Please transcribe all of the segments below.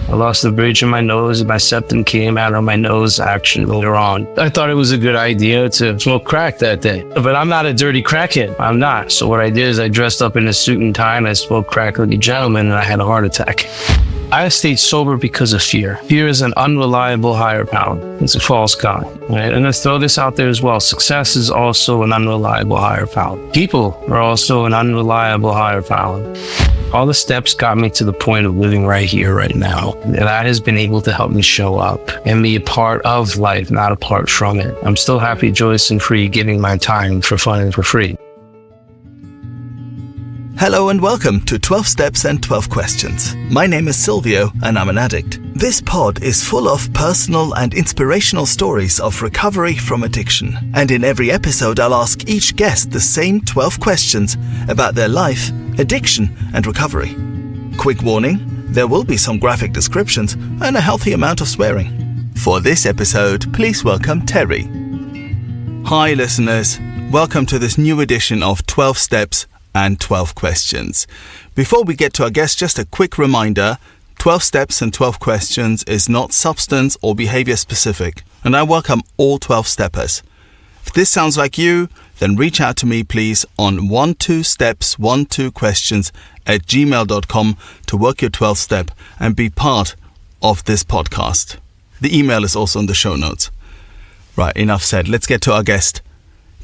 I lost the bridge in my nose and my septum came out of my nose actually later on. I thought it was a good idea to smoke crack that day. But I'm not a dirty crackhead. I'm not. So what I did is I dressed up in a suit and tie and I smoked crack like a gentleman and I had a heart attack. I stayed sober because of fear. Fear is an unreliable higher power. It's a false god, right? And let's throw this out there as well. Success is also an unreliable higher power. People are also an unreliable higher power. All the steps got me to the point of living right here, right now. And that has been able to help me show up and be a part of life, not apart from it. I'm still happy, joyous, and free, giving my time for fun and for free. Hello and welcome to 12 Steps and 12 Questions. My name is Silvio and I'm an addict. This pod is full of personal and inspirational stories of recovery from addiction. And in every episode I'll ask each guest the same 12 questions about their life, addiction and recovery. Quick warning, there will be some graphic descriptions and a healthy amount of swearing. For this episode, please welcome Thierry. Hi listeners, welcome to this new edition of 12 Steps and 12 Questions. Before we get to our guest, just a quick reminder, 12 Steps and 12 Questions is not substance or behavior specific, and I welcome all 12 steppers. If this sounds like you, then reach out to me please on 12steps12questions@gmail.com to work your 12th step and be part of this podcast. The email is also in the show notes. Right, enough said. Let's get to our guest.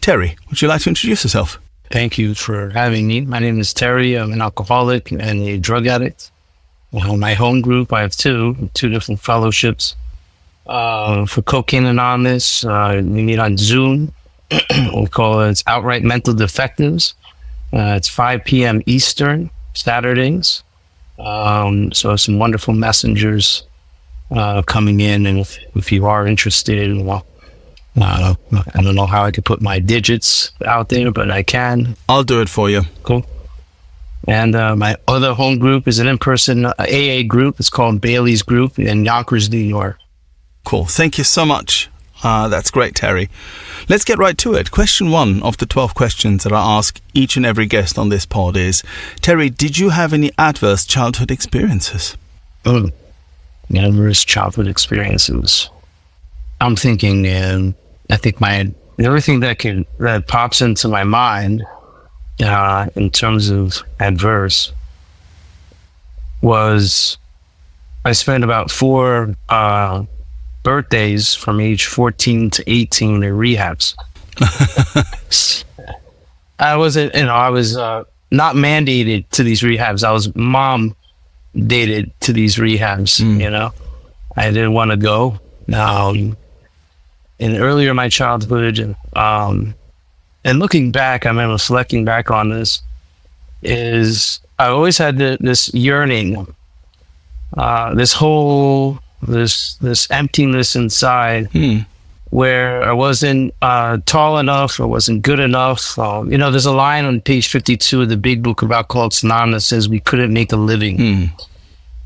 Thierry, would you like to introduce yourself? Thank you for having me. My name is Thierry. I'm an alcoholic and a drug addict. My home group, I have two different fellowships. For Cocaine Anonymous, we meet on Zoom. We call it Outright Mental Defectives. It's 5 p.m. Eastern, Saturdays. So some wonderful messengers coming in. And if you are interested, well, I don't know how I could put my digits out there, but I can. I'll do it for you. Cool. And my other home group is an in-person AA group. It's called Bailey's Group in Yonkers, New York. Cool. Thank you so much. That's great, Thierry. Let's get right to it. Question 1 of the 12 questions that I ask each and every guest on this pod is, Thierry, did you have any adverse childhood experiences? Adverse childhood experiences. I'm thinking, I think everything that pops into my mind in terms of adverse was I spent about 4 birthdays from age 14 to 18 in rehabs. I was not mandated to these rehabs. I was mom dated to these rehabs. I didn't want to go. And earlier in my childhood, and looking back, I remember reflecting back on this, is I always had this yearning, this emptiness inside, where I wasn't tall enough, or wasn't good enough. There's a line on page 52 of the Big Book of Alcoholics Anonymous that says we couldn't make a living.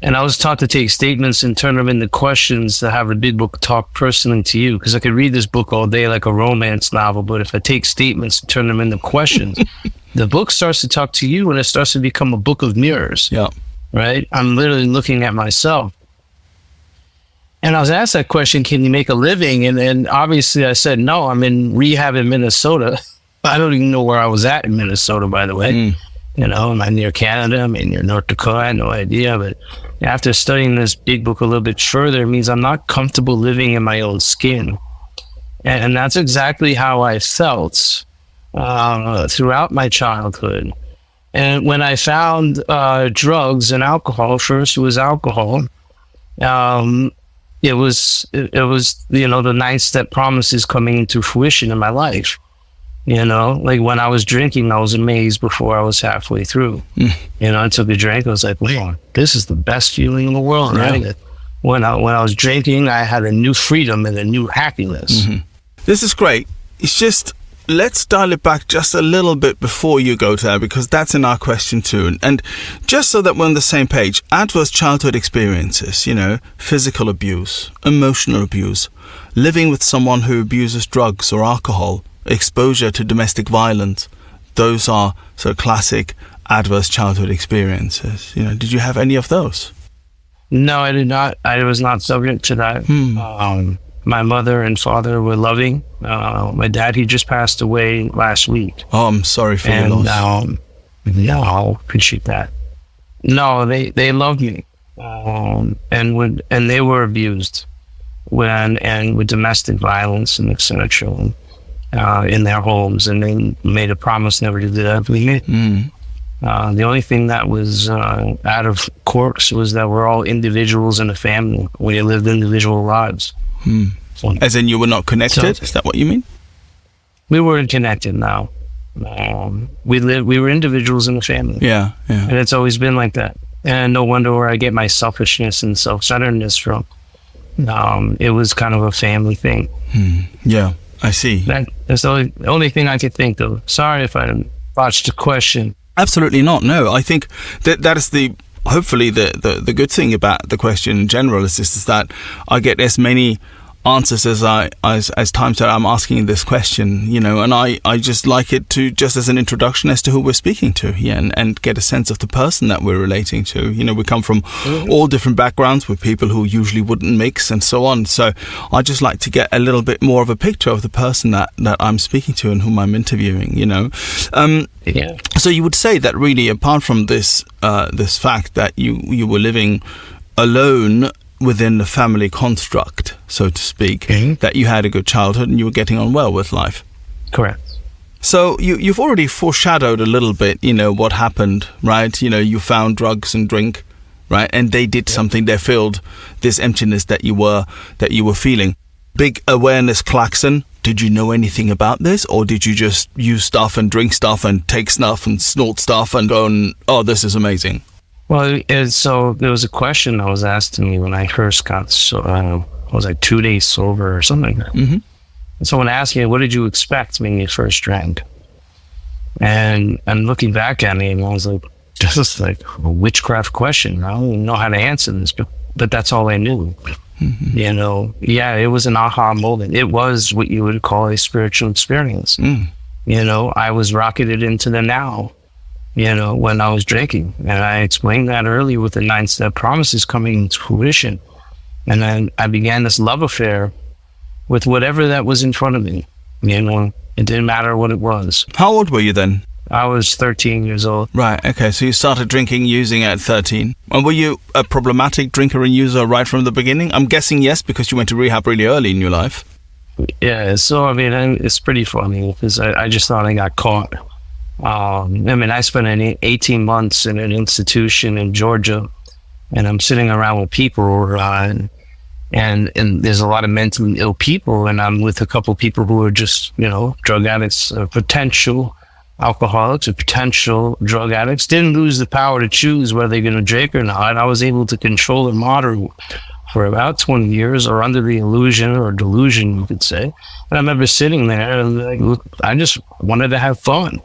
And I was taught to take statements and turn them into questions to have the Big Book talk personally to you. Because I could read this book all day like a romance novel, but if I take statements and turn them into questions, the book starts to talk to you and it starts to become a book of mirrors. Yeah. Right? I'm literally looking at myself. And I was asked that question, can you make a living? And obviously I said, no, I'm in rehab in Minnesota. I don't even know where I was at in Minnesota, by the way. Am I near Canada? Am I near North Dakota? I had no idea. But after studying this Big Book a little bit further, it means I'm not comfortable living in my own skin. And that's exactly how I felt throughout my childhood. And when I found drugs and alcohol, first it was alcohol. It was the 9-step promises coming into fruition in my life. Like when I was drinking, I was amazed before I was halfway through. I took a drink. I was like, wow, this is the best feeling in the world, right? Yeah. When I was drinking, I had a new freedom and a new happiness. This is great. It's just, let's dial it back just a little bit before you go to that, because that's in our question too. And just so that we're on the same page, adverse childhood experiences, physical abuse, emotional abuse, living with someone who abuses drugs or alcohol, exposure to domestic violence, those are sort of classic adverse childhood experiences. Did you have any of those? No, I did not. I was not subject to that. My mother and father were loving. My dad, he just passed away last week. Oh, I'm sorry for your loss. No, I'll appreciate that. No, they loved me, and they were abused and with domestic violence and etc. In their homes, and they made a promise never to do that with me. The only thing that was out of course was that we're all individuals in a family. We lived individual lives. As in you were not connected? Is that what you mean? We weren't connected now. We were individuals in a family. Yeah. And it's always been like that. And no wonder where I get my selfishness and self-centeredness from. It was kind of a family thing. Yeah, I see. That's the only thing I could think of. Sorry if I botched the question. Absolutely not. No, I think that is hopefully the good thing about the question in general is that I get as many answers as times that I'm asking this question, and I just like it to just as an introduction as to who we're speaking to, and get a sense of the person that we're relating to. We come from all different backgrounds with people who usually wouldn't mix and so on. So I just like to get a little bit more of a picture of the person that I'm speaking to and whom I'm interviewing, So you would say that really, apart from this fact that you were living alone within the family construct, so to speak, that you had a good childhood and you were getting on well with life. Correct. So you've already foreshadowed a little bit, what happened, right? You found drugs and drink, right? And they did something. They filled this emptiness that you were feeling. Big awareness klaxon. Did you know anything about this, or did you just use stuff and drink stuff and take stuff and snort stuff and go, oh, this is amazing? Well, so there was a question that was asked to me when I first got, I was like 2 days sober or something. And someone asked me, what did you expect when you first drank? And looking back at me, I was like, this is like a witchcraft question. I don't even know how to answer this, but that's all I knew. It was an aha moment. It was what you would call a spiritual experience. I was rocketed into the now. When I was drinking. And I explained that earlier with the 9-step promises coming into fruition. And then I began this love affair with whatever that was in front of me. It didn't matter what it was. How old were you then? I was 13 years old. Right, okay. So you started drinking, using at 13. And were you a problematic drinker and user right from the beginning? I'm guessing yes, because you went to rehab really early in your life. Yeah, so it's pretty funny because I just thought I got caught. I spent 18 months in an institution in Georgia, and I'm sitting around with people, and there's a lot of mentally ill people, and I'm with a couple of people who are just, drug addicts, potential alcoholics or potential drug addicts. Didn't lose the power to choose whether they're going to drink or not. I was able to control and moderate for about 20 years, or under the illusion or delusion, you could say. And I remember sitting there and I just wanted to have fun.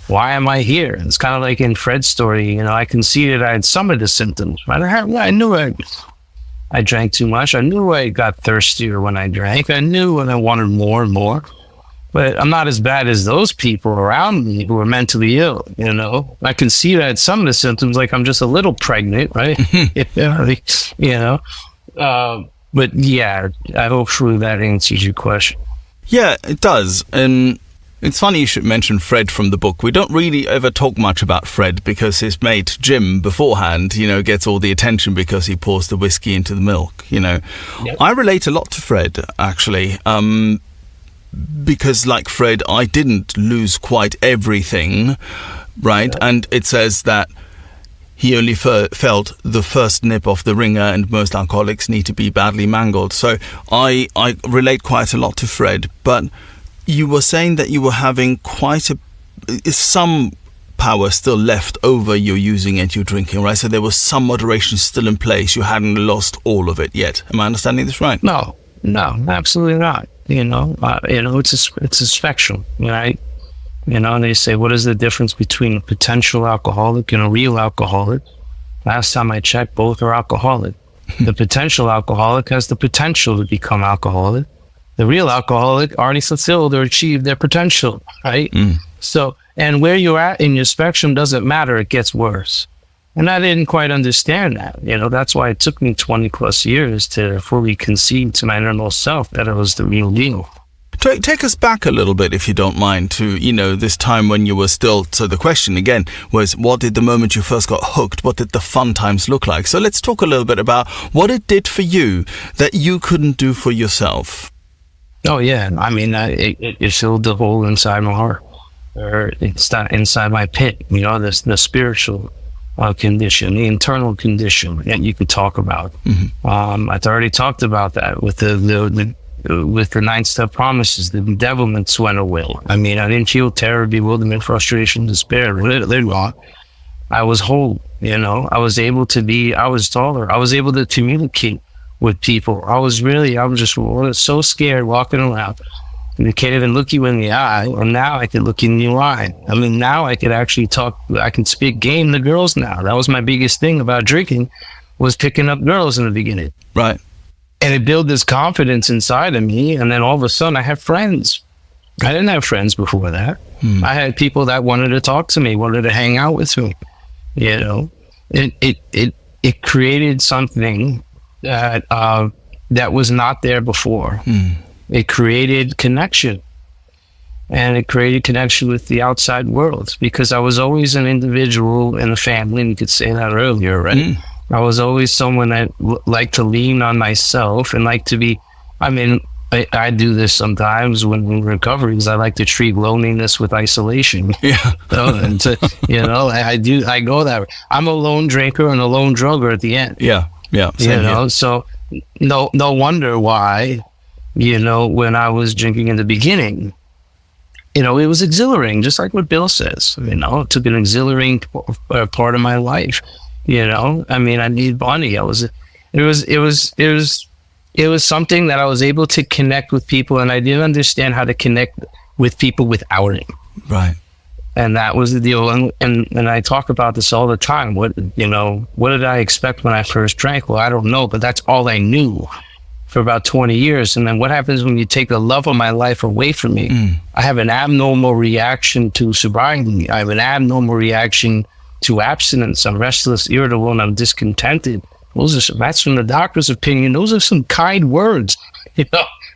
Why am I here? It's kind of like in Fred's story, I conceded I had some of the symptoms. I knew I drank too much. I knew I got thirstier when I drank. I knew when I wanted more and more. But I'm not as bad as those people around me who are mentally ill, I conceded I had some of the symptoms, like I'm just a little pregnant, right? But yeah, I hope truly that answers your question. Yeah, it does. And it's funny you should mention Fred from the book. We don't really ever talk much about Fred because his mate Jim beforehand, gets all the attention because he pours the whiskey into the milk, Yep. I relate a lot to Fred, actually, because like Fred, I didn't lose quite everything, right? Yep. And it says that he only felt the first nip off the ringer, and most alcoholics need to be badly mangled. So I relate quite a lot to Fred. But you were saying that you were having quite some power still left over your using and your drinking, right? So there was some moderation still in place. You hadn't lost all of it yet. Am I understanding this right? No, absolutely not. It's a spectrum, right? They say, what is the difference between a potential alcoholic and a real alcoholic? Last time I checked, both are alcoholic. The potential alcoholic has the potential to become alcoholic. The real alcoholic already fulfilled or achieved their potential, right? So, and where you're at in your spectrum doesn't matter, it gets worse. And I didn't quite understand that. That's why it took me 20 plus years to fully concede to my innermost self that it was the real deal. Take us back a little bit, if you don't mind, to, this time when you were still... So the question, again, was what did the moment you first got hooked, what did the fun times look like? So let's talk a little bit about what it did for you that you couldn't do for yourself. Oh, yeah. I mean, it filled the hole inside my heart, or inside my pit, the spiritual condition, the internal condition that you could talk about. Mm-hmm. I've already talked about that with the 9-step promises. The bedevilments went away. I mean, I didn't feel terror, bewilderment, frustration, despair. I was whole, I was able to be, I was taller. I was able to communicate with people. I was just so scared walking around. And they can't even look you in the eye. And now I could look in the eye. I mean, now I could actually talk, I can speak game to girls now. That was my biggest thing about drinking, was picking up girls in the beginning. Right. And it built this confidence inside of me. And then all of a sudden I have friends. I didn't have friends before that. I had people that wanted to talk to me, wanted to hang out with me. It created something that was not there before. It created connection. And it created connection with the outside world, because I was always an individual in a family, and you could say that earlier, right? I was always someone that liked to lean on myself and like to be, I do this sometimes when in recovery, because I like to treat loneliness with isolation. Yeah. I go that way. I'm a lone drinker and a lone drugger at the end. Yeah. Yeah. So no wonder why, when I was drinking in the beginning, it was exhilarating, just like what Bill says. It took an exhilarating part of my life. I need money. It was something that I was able to connect with people, and I didn't understand how to connect with people without it. Right. And that was the deal. And I talk about this all the time. What did I expect when I first drank? Well, I don't know, but that's all I knew for about 20 years. And then what happens when you take the love of my life away from me? I have an abnormal reaction to sobriety. I have an abnormal reaction to abstinence. I'm restless, irritable, and I'm discontented. That's from the doctor's opinion. Those are some kind words.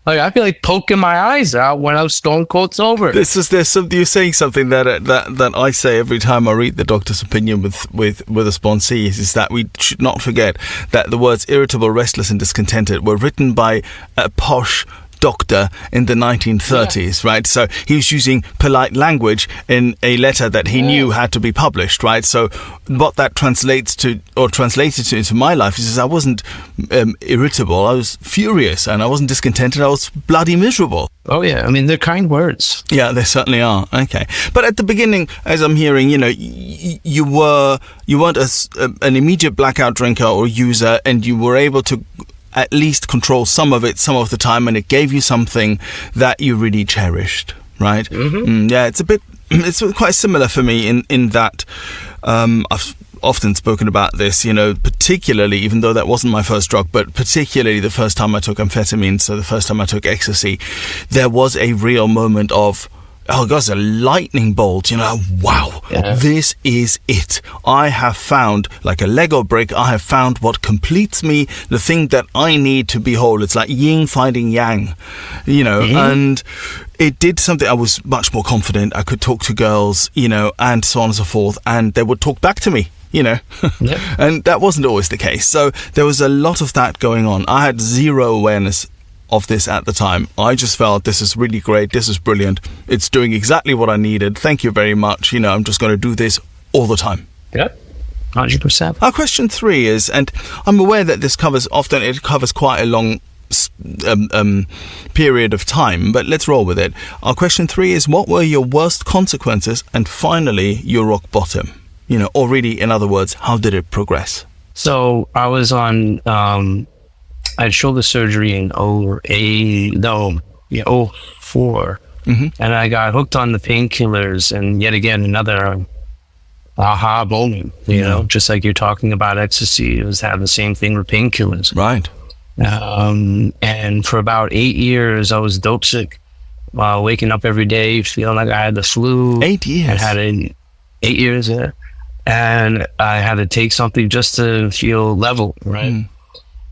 I feel like poking my eyes out when I was stone cold sober. You're saying something that I say every time I read the doctor's opinion with a sponsee, is that we should not forget that the words irritable, restless, and discontented were written by a posh doctor in the 1930s, right? So he was using polite language in a letter that he knew had to be published, right? So what that translated to into my life is I wasn't irritable, I was furious, and I wasn't discontented, I was bloody miserable. Oh yeah, they're kind words. Yeah, they certainly are. Okay, but at the beginning, as I'm hearing, you weren't an immediate blackout drinker or user, and you were able to at least control some of the time, and it gave you something that you really cherished, right? Mm-hmm. Yeah, it's quite similar for me in that I've often spoken about this, particularly, even though that wasn't my first drug, but particularly the first time I took amphetamine, so the first time I took ecstasy, there was a real moment of, oh gosh, a lightning bolt, wow, This is it. I have found, like a Lego brick, I have found what completes me, the thing that I need to be whole. It's like yin finding yang, and it did something. I was much more confident. I could talk to girls, and so on and so forth, and they would talk back to me. And that wasn't always the case. So there was a lot of that going on. I had zero awareness of this at the time. I just felt, this is really great, this is brilliant, it's doing exactly what I needed, thank you very much, I'm just going to do this all the time. Yep, 100%. Our question 3 is, and I'm aware that this covers quite a long period of time, but let's roll with it. Our question 3 is, what were your worst consequences, and finally your rock bottom? Or really, in other words, how did it progress? So I was on I had shoulder surgery in 04. Mm-hmm. And I got hooked on the painkillers, and yet again, another aha moment, just like you're talking about ecstasy. It was having the same thing with painkillers. Right. And for about 8 years, I was dope sick, waking up every day, feeling like I had the flu. 8 years? I had 8 years, yeah. and I had to take something just to feel level, right?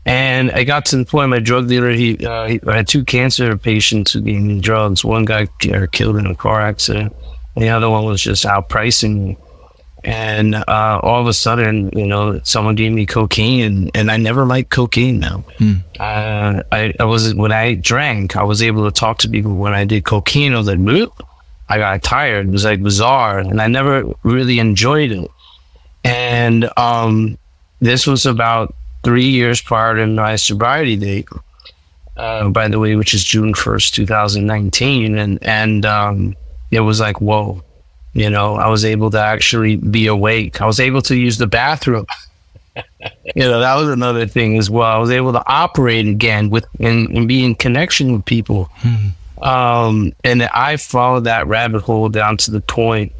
And I got to the point, my drug dealer, he I had 2 cancer patients who gave me drugs. One guy killed in a car accident, and the other one was just outpricing me. And all of a sudden, someone gave me cocaine, and I never liked cocaine now. I was, when I drank, I was able to talk to people. When I did cocaine, I was like, "Bloop." I got tired. It was like bizarre, and I never really enjoyed it. And this was about 3 years prior to my sobriety date, by the way, which is June 1st, 2019. And it was like, whoa. I was able to actually be awake. I was able to use the bathroom. That was another thing as well. I was able to operate again and be in connection with people. And I followed that rabbit hole down to the point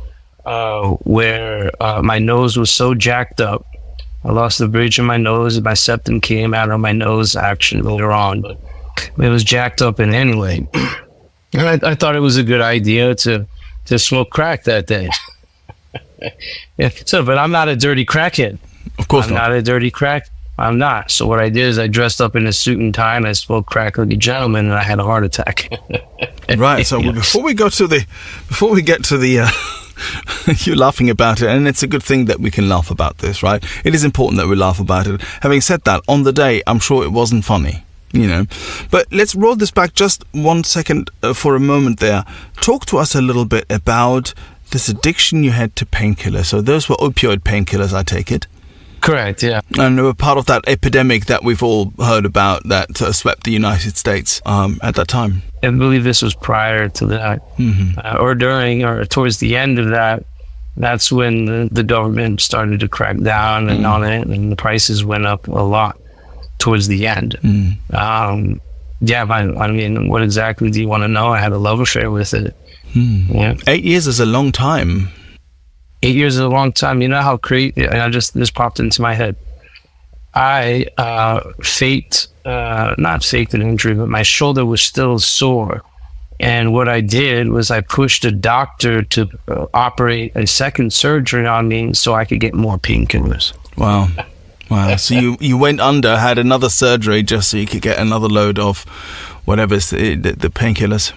where my nose was so jacked up. I lost the bridge in my nose. My septum came out of my nose actually later on, but it was jacked up in any way. And I thought it was a good idea to smoke crack that day. But I'm not a dirty crackhead. Of course I'm not a dirty crack. I'm not. So what I did is I dressed up in a suit and tie, and I smoked crack like a gentleman, and I had a heart attack. Right. So before we get to the, you're laughing about it, and it's a good thing that we can laugh about this, right? It is important that we laugh about it. Having said that, on the day, I'm sure it wasn't funny. But let's roll this back just 1 second for a moment there. Talk to us a little bit about this addiction you had to painkillers. So those were opioid painkillers, I take it? Correct, yeah. And they were part of that epidemic that we've all heard about that swept the United States at that time. I believe this was prior to that, or during, or towards the end of that. That's when the government started to crack down and on it, and the prices went up a lot towards the end. I mean, what exactly do you want to know? I had a love affair with it. Yeah. 8 years is a long time. 8 years is a long time. You know how crazy, this popped into my head. I not faked an injury, but my shoulder was still sore. And what I did was I pushed a doctor to operate a second surgery on me so I could get more painkillers. Wow. So you went under, had another surgery just so you could get another load of whatever's the painkillers.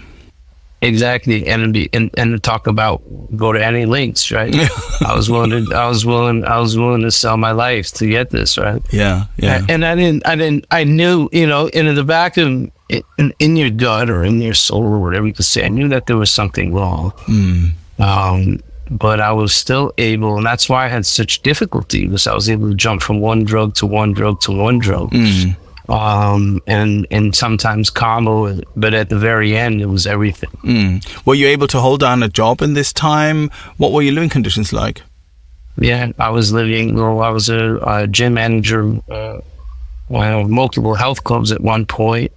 Exactly, and to talk about go to any lengths, right? I was willing to sell my life to get this, right? Yeah. And I knew, in the back of in your gut or in your soul or whatever you could say, I knew that there was something wrong. But I was still able, and that's why I had such difficulty, because I was able to jump from one drug to one drug to one drug. And sometimes combo, but at the very end, it was everything. Were you able to hold down a job in this time? What were your living conditions like? Yeah, I was a gym manager, multiple health clubs at one point.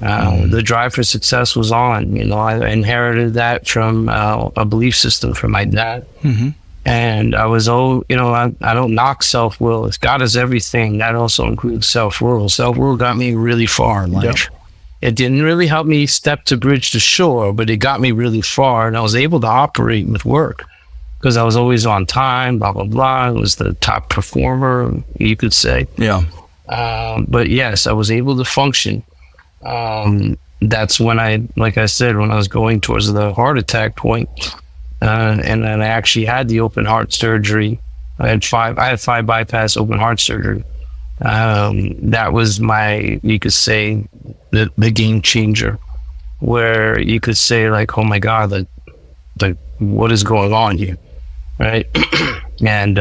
The drive for success was on. I inherited that from a belief system from my dad. And I was, I don't knock self-will. If God is everything, that also includes self-will. Self-will got me really far in life. Yep. It didn't really help me step to bridge to shore, but it got me really far, and I was able to operate with work because I was always on time, blah, blah, blah. I was the top performer, you could say. Yeah. But yes, I was able to function. That's when like I said, when I was going towards the heart attack point, and then I actually had the open heart surgery. I had five bypass open heart surgery. That was you could say, the game changer, where you could say like, oh my God, like what is going on here, right? And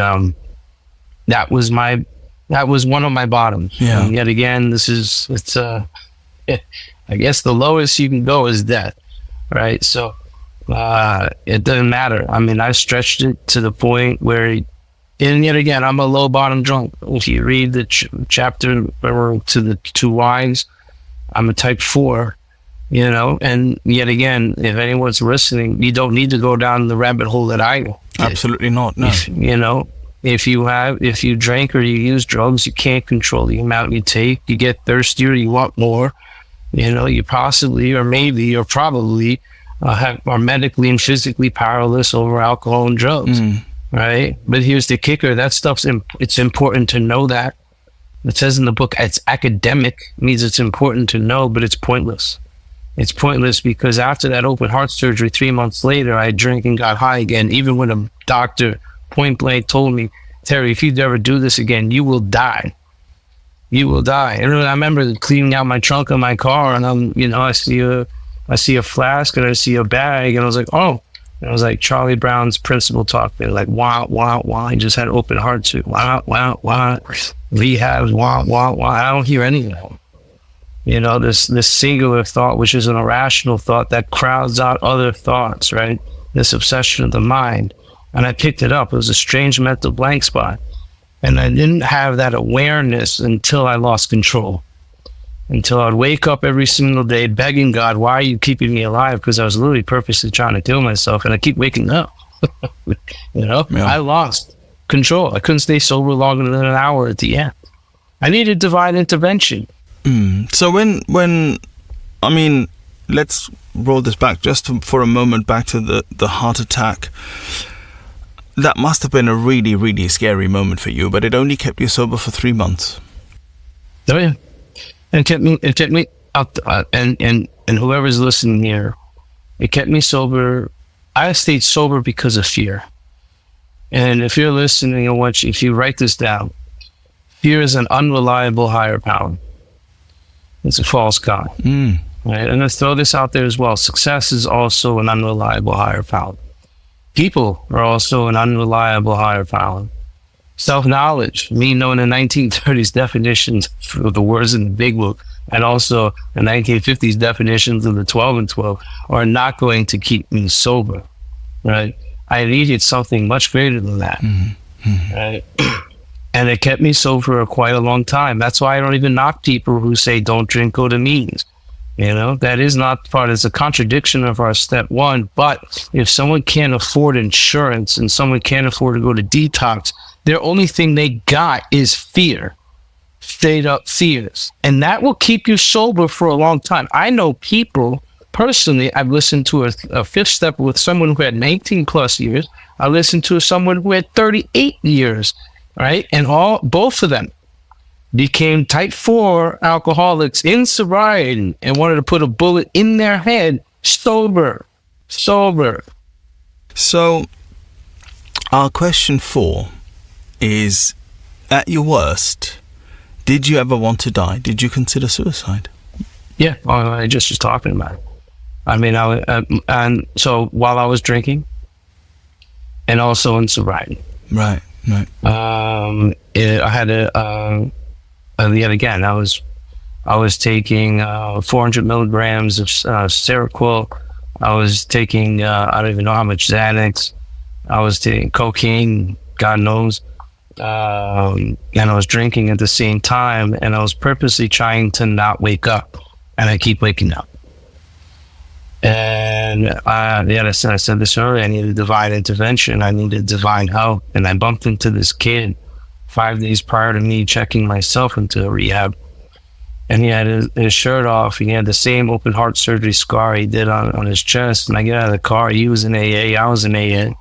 that was one of my bottoms. Yeah. And yet again, I guess the lowest you can go is death, right? So it doesn't matter. I mean, I stretched it to the point where, and yet again, I'm a low bottom drunk. If you read the chapter to the 2 wines, I'm a type 4, and yet again, if anyone's listening, you don't need to go down the rabbit hole that I did. Absolutely not, no. If you drink or you use drugs, you can't control the amount you take. You get thirstier, you want more. You possibly, or maybe, or probably are medically and physically powerless over alcohol and drugs. right? But here's the kicker. That stuff's, it's important to know that. It says in the book, it's academic, means it's important to know, but it's pointless. It's pointless because after that open heart surgery, 3 months later, I drank and got high again, even when a doctor point blank told me, Terry, if you ever do this again, you will die. You will die. And I remember cleaning out my trunk of my car, and I see a flask and I see a bag, and I was like, oh. And it was like Charlie Brown's principal talk. They're like, wow, wow, wow. He just had open heart surgery. Wow, wow, wow. Rehabs, wow, wow, wow. I don't hear any of that. This singular thought, which is an irrational thought that crowds out other thoughts, right? This obsession of the mind. And I picked it up. It was a strange mental blank spot. And I didn't have that awareness until I lost control. Until I'd wake up every single day begging God, why are you keeping me alive? Because I was literally purposely trying to kill myself, and I keep waking up. Yeah. I lost control. I couldn't stay sober longer than an hour at the end. I needed divine intervention. So let's roll this back for a moment back to the heart attack. That must have been a really, really scary moment for you, but it only kept you sober for 3 months. Oh yeah, and it kept me out. And whoever's listening here, it kept me sober. I stayed sober because of fear. And if you're listening, if you write this down, fear is an unreliable higher power. It's a false god. Right? And let's throw this out there as well. Success is also an unreliable higher power. People are also an unreliable higher power. Self-knowledge, me knowing the 1930s definitions of the words in the big book, and also the 1950s definitions of the 12 and 12, are not going to keep me sober, right? I needed something much greater than that, right? And it kept me sober for quite a long time. That's why I don't even knock people who say, don't drink, go to meetings. That is not part, it's a contradiction of our step one. But if someone can't afford insurance and someone can't afford to go to detox, their only thing they got is fear, straight up fears. And that will keep you sober for a long time. I know people, personally, I've listened to a fifth step with someone who had 19 plus years. I listened to someone who had 38 years, right? And both of them became type 4 alcoholics in sobriety and wanted to put a bullet in their head, sober. So our question 4 is, at your worst, did you ever want to die? Did you consider suicide? Yeah, I just was talking about it. And so while I was drinking and also in sobriety. Right. I had yet again, I was taking 400 milligrams of Seroquel. I was taking, I don't even know how much Xanax. I was taking cocaine, God knows. And I was drinking at the same time, and I was purposely trying to not wake up, and I keep waking up. And I said this earlier, I needed divine intervention. I needed divine help. And I bumped into this kid 5 days prior to me checking myself into rehab. And he had his shirt off. He had the same open heart surgery scar he did on his chest. And I get out of the car. He was in AA. I was in AA.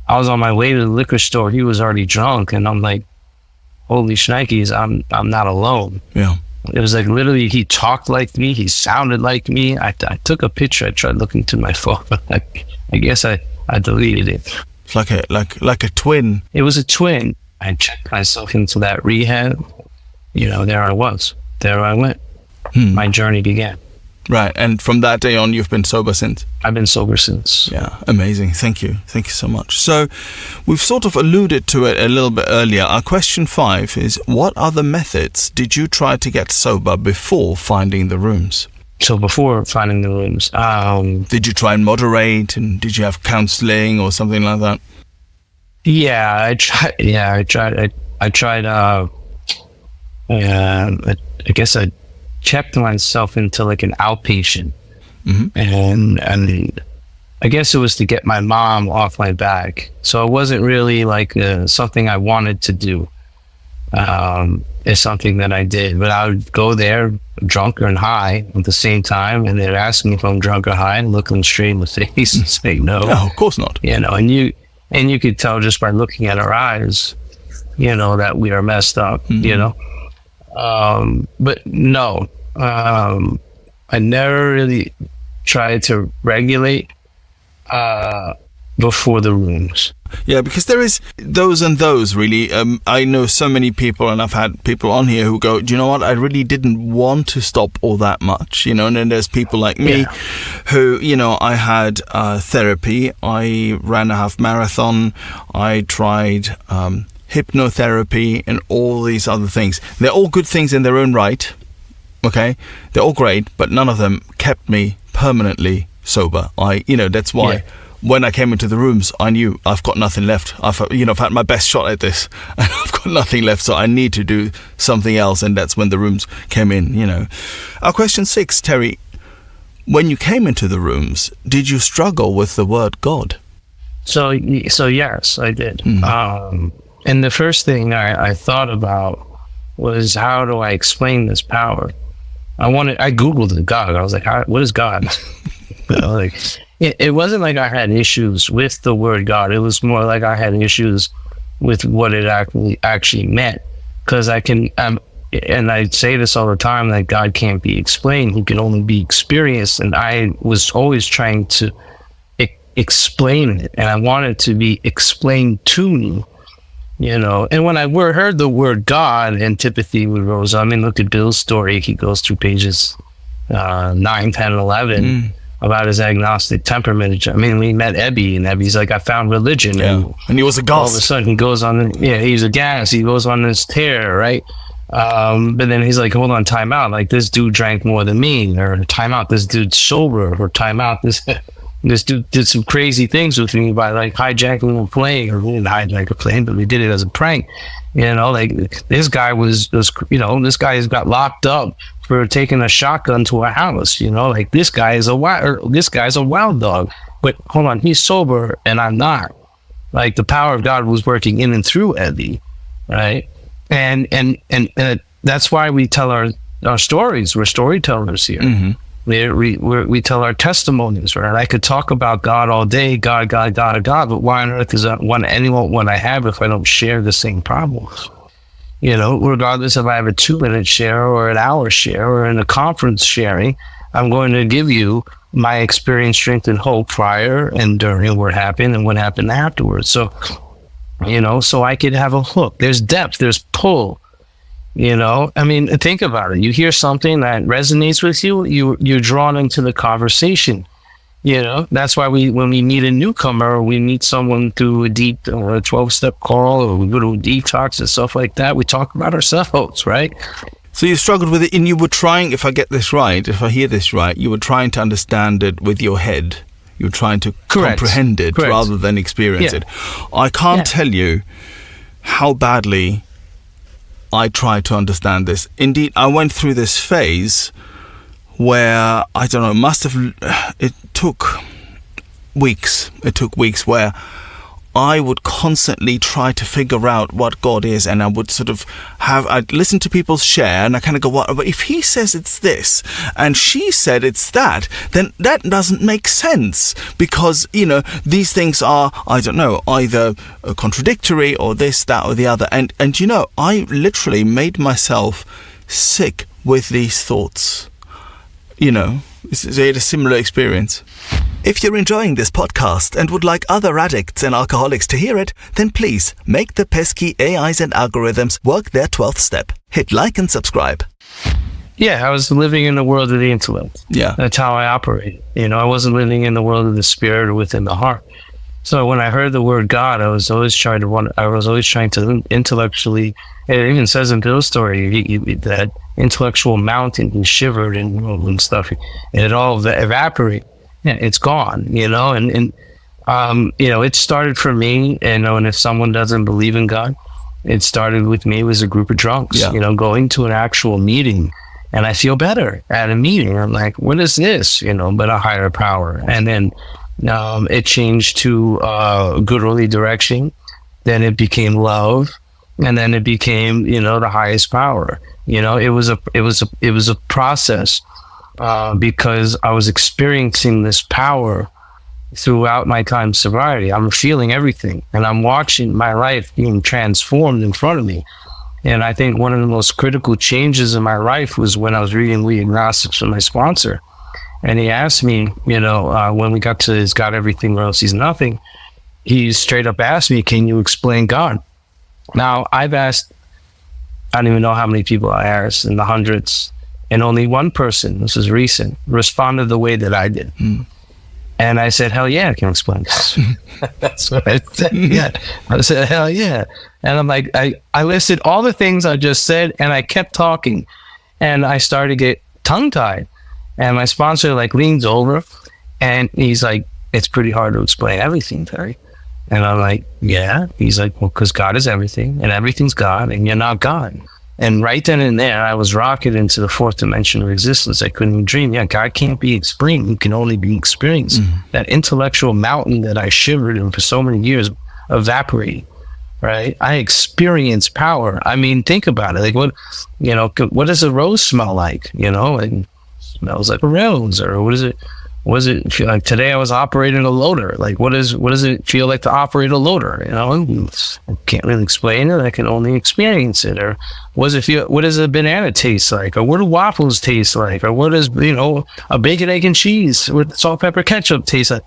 I was on my way to the liquor store. He was already drunk. And I'm like, holy shnikes, I'm not alone. Yeah. It was like literally he talked like me. He sounded like me. I took a picture. I tried looking to my phone. I guess I deleted it. It's like a twin. It was a twin. I checked myself into that rehab. There I was. There I went. My journey began. Right. And from that day on, you've been sober since? I've been sober since. Yeah. Amazing. Thank you. Thank you so much. So we've sort of alluded to it a little bit earlier. Our question 5 is, what other methods did you try to get sober before finding the rooms? So before finding the rooms, did you try and moderate, and did you have counseling or something like that? Yeah, I tried. I guess I checked myself into like an outpatient, and I guess it was to get my mom off my back. So it wasn't really like something I wanted to do. It's something that I did, but I would go there drunk and high at the same time, and they'd ask me if I'm drunk or high, and look them straight in the face and say no. No, of course not. And And you could tell just by looking at our eyes, that we are messed up, But no, I never really tried to regulate before the rooms. Yeah, because there is those and those, really. I know so many people, and I've had people on here who go, do you know what, I really didn't want to stop all that much, and then there's people like me who, I had therapy, I ran a half marathon, I tried hypnotherapy and all these other things. They're all good things in their own right, okay? They're all great, but none of them kept me permanently sober. That's why... Yeah. When I came into the rooms, I knew I've got nothing left. I've had my best shot at this, and I've got nothing left, so I need to do something else, and that's when the rooms came in, Our question 6, Terry, when you came into the rooms, did you struggle with the word God? So yes, I did. Mm-hmm. And the first thing I thought about was, how do I explain this power? I Googled God. I was like, what is God? It wasn't like I had issues with the word God. It was more like I had issues with what it actually meant. Because and I say this all the time, that God can't be explained. He can only be experienced. And I was always trying to explain it. And I wanted to be explained to me, And when I heard the word God, antipathy would rose up. Look at Bill's story. He goes through pages 9, 10, and 11. About his agnostic temperament. We met Ebby, and Ebby's like, I found religion. Yeah. And he was a gas. All of a sudden he goes on, he's a gas. He goes on this tear, right? But then he's like, hold on, time out. Like, this dude drank more than me, or time out, this dude's sober, or time out, this dude did some crazy things with me by like hijacking a plane, or we didn't hijack a plane, but we did it as a prank. This guy this guy has got locked up for taking a shotgun to a house. This guy is a wild dog. But hold on, he's sober and I'm not. Like, the power of God was working in and through Eddie, right? And that's why we tell our stories. We're storytellers here. Mm-hmm. We tell our testimonies, right? I could talk about God all day, God, but why on earth is anyone what I have if I don't share the same problems? Regardless if I have a 2-minute share or an hour share or in a conference sharing, I'm going to give you my experience, strength, and hope prior and during what happened and what happened afterwards. So, so I could have a hook. There's depth, there's pull. Think about it. You hear something that resonates with you, you're drawn into the conversation. That's why when we meet a newcomer, or we meet someone through a 12-step call, or we go to a detox and stuff like that, we talk about ourselves, right? So you struggled with it, and you were trying, if I get this right, if I hear this right, you were trying to understand it with your head. You were trying to comprehend it rather than experience it. I can't tell you how badly I tried to understand this. Indeed, I went through this phase where, I don't know, it took weeks. It took weeks where I would constantly try to figure out what God is, and I would I'd listen to people's share, and I kind of go, but if he says it's this, and she said it's that, then that doesn't make sense, because, these things are, I don't know, either contradictory or this, that, or the other, and I literally made myself sick with these thoughts. Is it a similar experience? If you're enjoying this podcast and would like other addicts and alcoholics to hear it, then please make the pesky AIs and algorithms work their 12th step. Hit like and subscribe. Yeah, I was living in the world of the intellect. Yeah. That's how I operated. I wasn't living in the world of the spirit or within the heart. So when I heard the word God, I was always trying to intellectually, it even says in Bill's story, that intellectual mountain, he shivered and stuff, and it all evaporated. Yeah, it's gone, and it started for me, and if someone doesn't believe in God, it started with me. It was a group of drunks, going to an actual meeting, and I feel better at a meeting. I'm like, what is this, but a higher power. And then it changed to good early direction. Then it became love, and then it became, the highest power. It was a process. Because I was experiencing this power throughout my time of sobriety. I'm feeling everything, and I'm watching my life being transformed in front of me. And I think one of the most critical changes in my life was when I was reading We Agnostics with my sponsor. And he asked me, when we got to Is God Everything or Else He's Nothing, he straight up asked me, can you explain God? Now, I've asked, I don't even know how many people I asked, in the hundreds, and only one person, this is recent, responded the way that I did. And I said, hell yeah, I can explain this. That's what I said. Yeah. I said, hell yeah. And I'm like, I listed all the things I just said, and I kept talking. And I started to get tongue-tied. And my sponsor leans over, and he's like, it's pretty hard to explain everything, Terry. And I'm like, yeah. He's like, well, because God is everything, and everything's God, and you're not God. And right then and there, I was rocketed into the fourth dimension of existence. I couldn't even dream. Yeah, God can't be explained. He can only be experienced. That intellectual mountain that I shivered in for so many years evaporated, right? I experienced power. I mean, think about it. What does a rose smell like? It smells like a rose. Or what does it feel like? Today I was operating a loader. What does it feel like to operate a loader? I can't really explain it. I can only experience it. Or what does a banana taste like? Or what do waffles taste like? Or what does, a bacon, egg, and cheese with salt, pepper, ketchup taste like?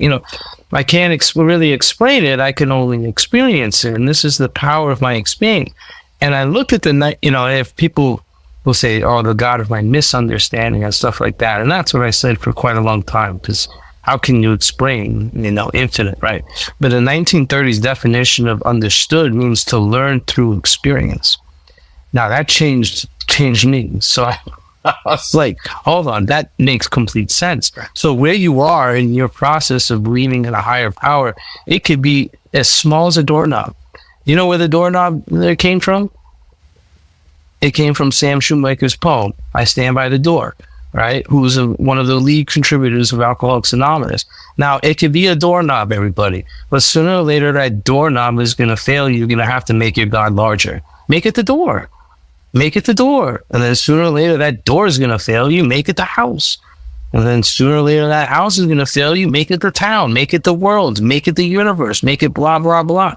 I can't really explain it. I can only experience it. And this is the power of my experience. And I looked at the night, if people will say, oh, the God of my misunderstanding and stuff like that. And that's what I said for quite a long time, because how can you explain, infinite, right? But the 1930s definition of understood means to learn through experience. Now that changed me. So I was like, hold on, that makes complete sense. So where you are in your process of believing in a higher power, it could be as small as a doorknob. You know where the doorknob came from? It came from Sam Shoemaker's poem, I Stand by the Door, right? Who's one of the lead contributors of Alcoholics Anonymous. Now, it could be a doorknob, everybody, but sooner or later, that doorknob is going to fail you. You're going to have to make your God larger. Make it the door. Make it the door. And then sooner or later, that door is going to fail you. Make it the house. And then sooner or later, that house is going to fail you. Make it the town. Make it the world. Make it the universe. Make it blah, blah, blah.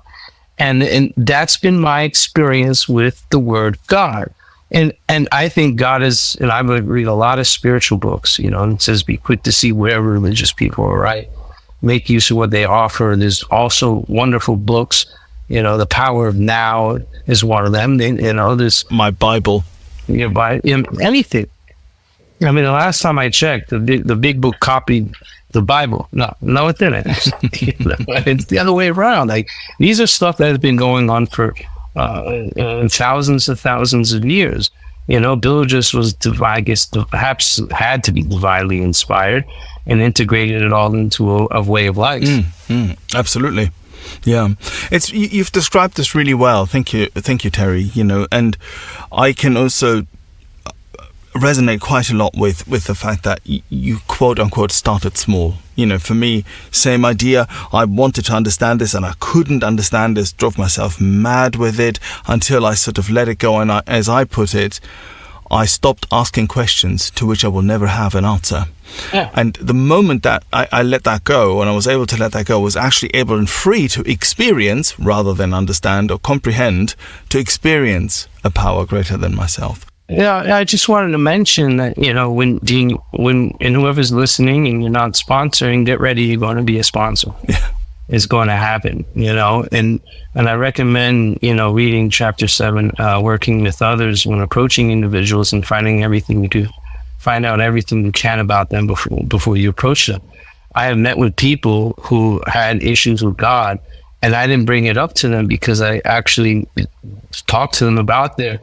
And that's been my experience with the word God. And I think God is, and I would read a lot of spiritual books, and it says, be quick to see where religious people are right. Make use of what they offer. There's also wonderful books, The Power of Now is one of them. There's my Bible. Anything. I mean, the last time I checked, the big book copied the Bible. No, it didn't. It's the other way around. These are stuff that has been going on for thousands of years. Bill just was, I guess, perhaps had to be divinely inspired and integrated it all into a way of life. Absolutely. Yeah, you've described this really well. Thank you, Terry. And I can also resonate quite a lot with the fact that you quote unquote started small. For me, same idea. I wanted to understand this and I couldn't understand this, drove myself mad with it until I sort of let it go. And as I put it, I stopped asking questions to which I will never have an answer. Yeah. And the moment that I let that go, and I was able to let that go, was actually able and free to experience, rather than understand or comprehend, to experience a power greater than myself. Yeah, I just wanted to mention that, when whoever's listening and you're not sponsoring, get ready, you're going to be a sponsor. Yeah. It's going to happen, and I recommend, reading chapter 7, working with others when approaching individuals and find out everything you can about them before you approach them. I have met with people who had issues with God, and I didn't bring it up to them because I actually talked to them about their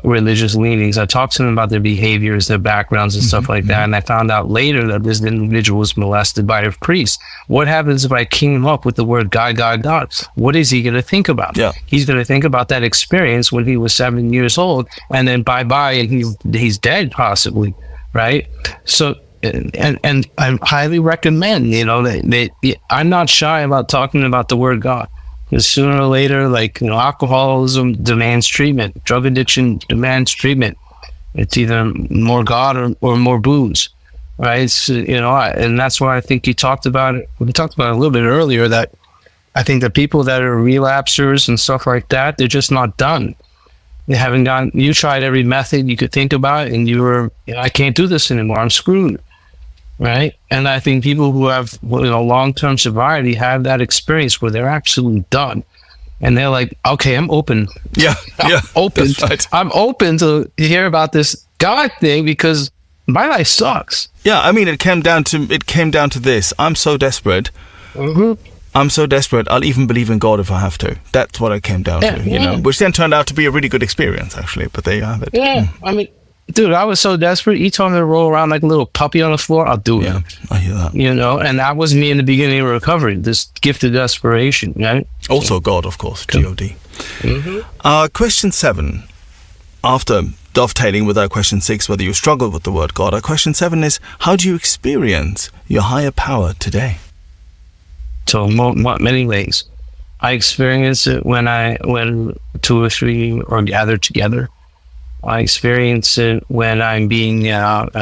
religious leanings. I talked to them about their behaviors, their backgrounds and stuff like that. And I found out later that this individual was molested by a priest. What happens if I came up with the word God, God, God? What is he going to think about? Yeah. He's going to think about that experience when he was 7 years old, and then bye-bye, and he's dead possibly, right? So, and I highly recommend, that I'm not shy about talking about the word God. Because sooner or later, alcoholism demands treatment. Drug addiction demands treatment. It's either more God or more booze, right? So, and that's why I think you talked about it. We talked about it a little bit earlier, that I think the people that are relapsers and stuff like that, they're just not done. They haven't gone. You tried every method you could think about, and you were, I can't do this anymore. I'm screwed, right? And I think people who have long-term sobriety have that experience where they're absolutely done, and they're like, okay, I'm open. Yeah, I'm open. That's right. I'm open to hear about this God thing because my life sucks. Yeah, I mean, it came down to this. I'm so desperate. Mm-hmm. I'm so desperate, I'll even believe in God if I have to. That's what it came down to, you know, which then turned out to be a really good experience, actually. But there you have it. Yeah, I mean, dude, I was so desperate. You told me to roll around like a little puppy on the floor, I'll do it. Yeah, I hear that. And that was me in the beginning of recovery, this gift of desperation, right? Also God, of course, G-O-D. Mm-hmm. Question 7, after dovetailing with our question 6, whether you struggle with the word God, our question 7 is, how do you experience your higher power today? So many ways. I experience it when 2 or 3 are gathered together. I experience it when I'm being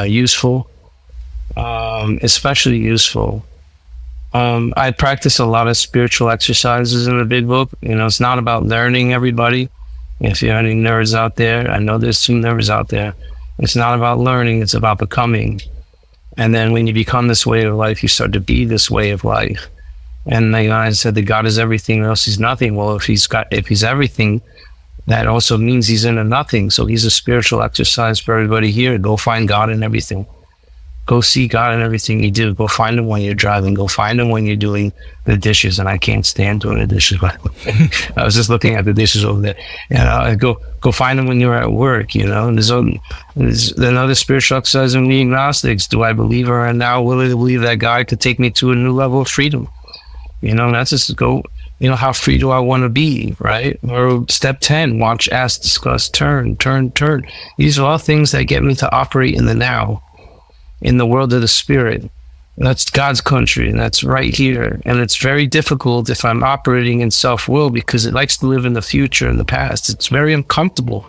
useful, especially useful. I practice a lot of spiritual exercises in the big book. It's not about learning, everybody. If you have any nerds out there, I know there's some nerds out there. It's not about learning, it's about becoming. And then when you become this way of life, you start to be this way of life. And I said that God is everything, or else he's nothing. Well, if he's everything, that also means he's in a nothing. So he's a spiritual exercise for everybody here. Go find God in everything. Go see God in everything you do. Go find him when you're driving. Go find him when you're doing the dishes. And I can't stand doing the dishes, by the way. I was just looking at the dishes over there. Go find him when you're at work. And there's another spiritual exercise in the agnostics. Do I believe or am now willing to believe that God could take me to a new level of freedom? That's just go, how free do I want to be, right? Or step 10, watch, ask, discuss, turn. These are all things that get me to operate in the now, in the world of the spirit. That's God's country, and that's right here. And it's very difficult if I'm operating in self-will because it likes to live in the future and the past. It's very uncomfortable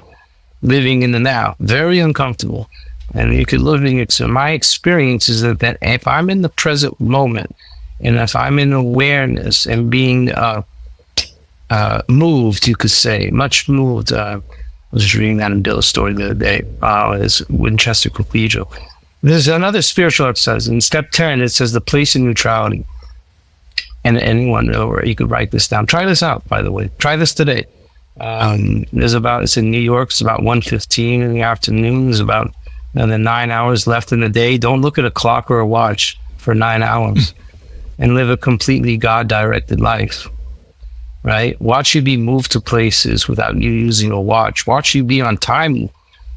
living in the now, very uncomfortable. And you could live in it. So my experience is that if I'm in the present moment, and if I'm in awareness and being moved, you could say, much moved. I was just reading that in Bill's story the other day. It's Winchester Cathedral. There's another spiritual exercise. In step 10, it says the place of neutrality. And anyone, you could write this down. Try this out, by the way. Try this today. It's in New York. It's about 1:15 in the afternoon. There's about another 9 hours left in the day. Don't look at a clock or a watch for 9 hours. And live a completely God-directed life, right? Watch you be moved to places without you using a watch. Watch you be on time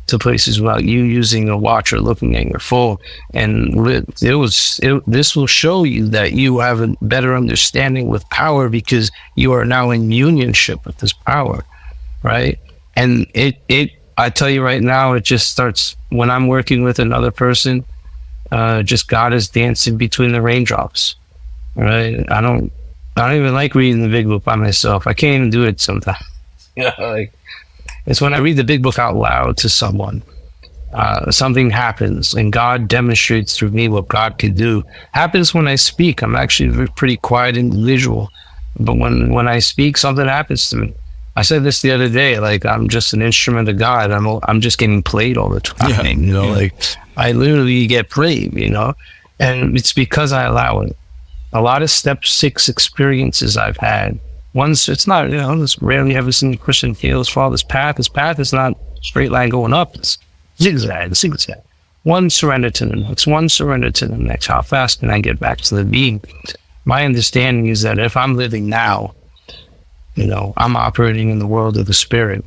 to places without you using a watch or looking at your phone. And this will show you that you have a better understanding with power because you are now in unionship with this power, right? And I tell you right now, it just starts when I'm working with another person. Just God is dancing between the raindrops. Right, I don't even like reading the big book by myself. I can't even do it sometimes. It's when I read the big book out loud to someone, something happens, and God demonstrates through me what God can do. Happens when I speak. I'm actually a pretty quiet individual, but when I speak, something happens to me. I said this the other day. I'm just an instrument of God. I'm just getting played all the time. I literally get played. And it's because I allow it. A lot of step 6 experiences I've had. It's not, it's rarely ever seen a Christian heal his father's path. His path is not straight line going up. It's zigzag. One surrender to the next, one surrender to the next. How fast can I get back to the being? My understanding is that if I'm living now, I'm operating in the world of the spirit.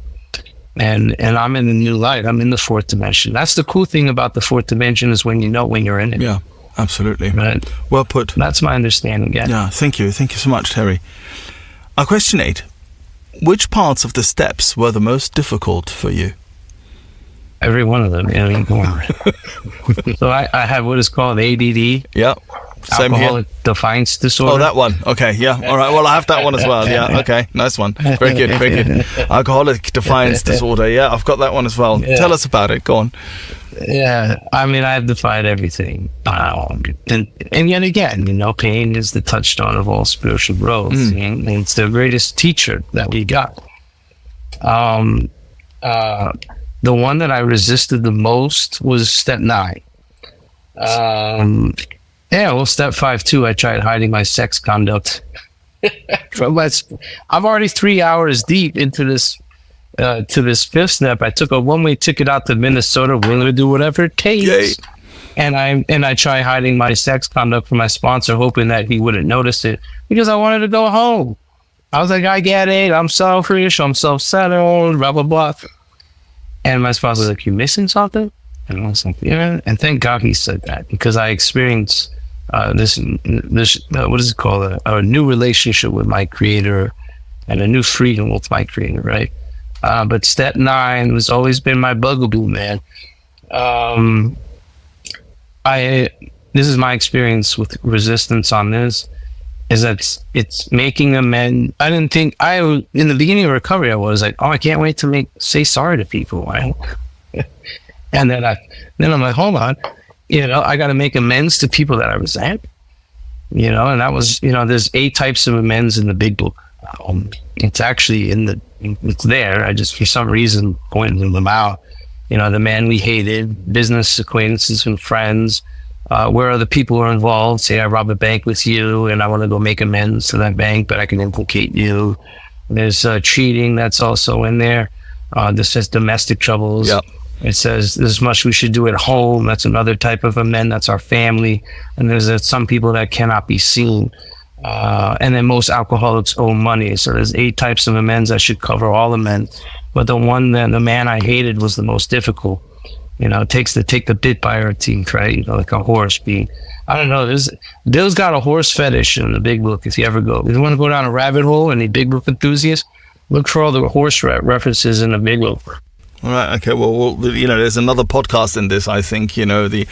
And I'm in the new light. I'm in the 4th dimension. That's the cool thing about the 4th dimension is when you're in it. Yeah. Absolutely. Right. Well put. That's my understanding. Yeah, thank you. Thank you so much, Thierry. Our question 8. Which parts of the steps were the most difficult for you? Every one of them. So I have what is called ADD. Yeah. Same alcoholic defiance disorder. Oh, that one. Okay, yeah. All right. Well, I have that one as well. Yeah. Okay. Nice one. Very good. Very good. Alcoholic defiance disorder. Yeah, I've got that one as well. Yeah. Tell us about it. Go on. Yeah, I mean, I've defied everything. And yet again, pain is the touchstone of all spiritual growth. And it's the greatest teacher that we got. The one that I resisted the most was step 9. Step 5 too. I tried hiding my sex conduct. I'm already 3 hours deep into this. To this 5th step, I took a one-way ticket out to Minnesota, willing to do whatever it takes. Yay. And I try hiding my sex conduct from my sponsor, hoping that he wouldn't notice it, because I wanted to go home. I was like, I get it. I'm selfish. I'm self-centered. Blah blah blah. And my sponsor was like, "You missing something?" And I was like, "Yeah." And thank God he said that, because I experienced this what is it called? A new relationship with my creator and a new freedom with my creator, right? But step 9 has always been my bugaboo, man. This is my experience with resistance on this, is that it's making amends. I didn't think in the beginning of recovery, I was like, oh, I can't wait to say sorry to people, right? And then I'm like, hold on, I got to make amends to people that I resent, and that was, there's 8 types of amends in the big book. It's actually it's there. I just, for some reason, pointed them out. The man we hated, business acquaintances and friends, where other people are involved. Say I rob a bank with you and I want to go make amends to that bank, but I can implicate you. There's cheating, that's also in there. This says domestic troubles. Yep. It says there's much we should do at home. That's another type of amend. That's our family. And there's some people that cannot be seen. And then most alcoholics owe money. So there's 8 types of amends that should cover all amends. But the man I hated was the most difficult. It takes to take the bit by our teeth, right? Like a horse being, I don't know, Dale's got a horse fetish in the big book. If you ever go, if you want to go down a rabbit hole, any big book enthusiasts, look for all the horse references in the big book. All right. Okay. Well, there's another podcast in this. I think the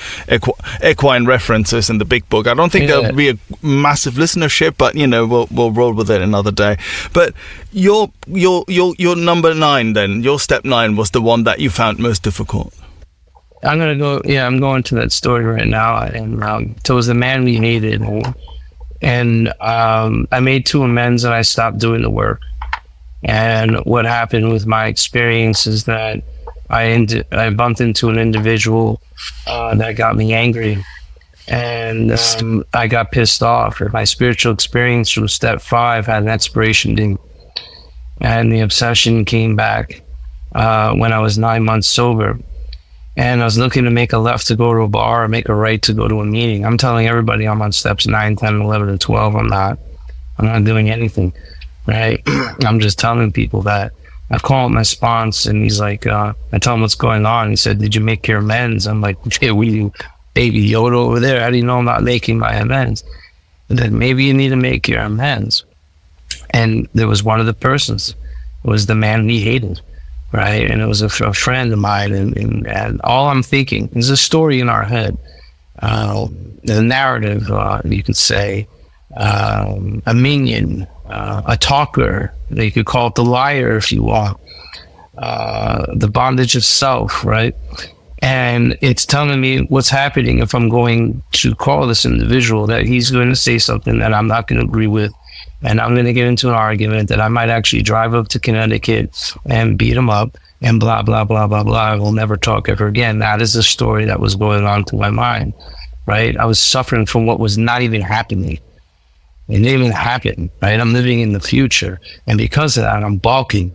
equine references in the big book. I don't think there'll be a massive listenership, but we'll roll with it another day. But your number 9, then your step 9 was the one that you found most difficult. I'm gonna go. Yeah, I'm going to that story right now. And so it was the man we hated, and I made 2 amends and I stopped doing the work. And what happened with my experience is that I bumped into an individual that got me angry, and I got pissed off. My spiritual experience from step 5 had an expiration date, and the obsession came back when I was 9 months sober. And I was looking to make a left to go to a bar or make a right to go to a meeting. I'm telling everybody I'm on steps 9, 10, 11, and 12. I'm not doing anything. Right? I'm just telling people that. I called my sponsor and he's like, I tell him what's going on. He said, did you make your amends? I'm like, yeah, we baby Yoda over there. How do you know I'm not making my amends? And then maybe you need to make your amends. And there was one of the persons, it was the man he hated, right? And it was a friend of mine. And all I'm thinking is a story in our head, the narrative, you could say, a minion, a talker. You could call it the liar if you want. The bondage of self, right? And it's telling me what's happening if I'm going to call this individual, that he's going to say something that I'm not going to agree with. And I'm going to get into an argument that I might actually drive up to Connecticut and beat him up and blah, blah, blah, blah, blah. I will never talk ever again. That is the story that was going on through my mind, right? I was suffering from what was not even happening. It didn't even happen, right? I'm living in the future. And because of that, I'm balking,